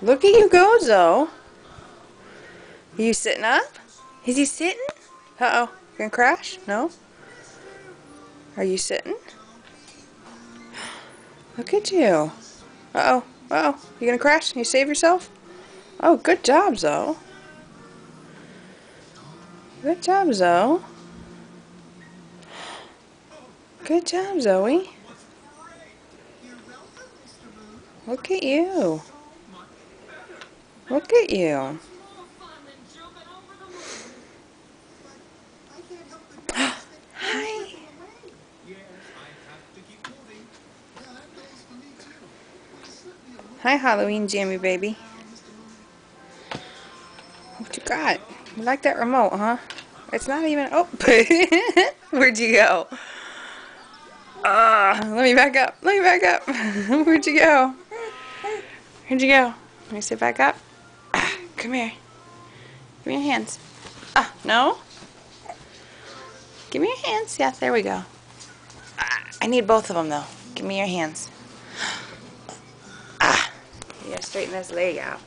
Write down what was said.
Look at you go, Zoe. Are you sitting up? Is he sitting? Uh-oh. You gonna crash? No? Are you sitting? Look at you. Uh-oh. Uh-oh. You gonna crash? You save yourself? Oh, good job, Zoe. Good job, Zoe. Good job, Zoe. Look at you. Look at you. Hi. Hi, Halloween Jammy baby. What you got? You like that remote, huh? It's not even... Oh! Where'd you go? Let me back up. Let me back up. Where'd you go? Where'd you go? Let me sit back up. Come here. Give me your hands. No? Give me your hands. Yeah, there we go. I need both of them, though. Give me your hands. You gotta straighten this leg out.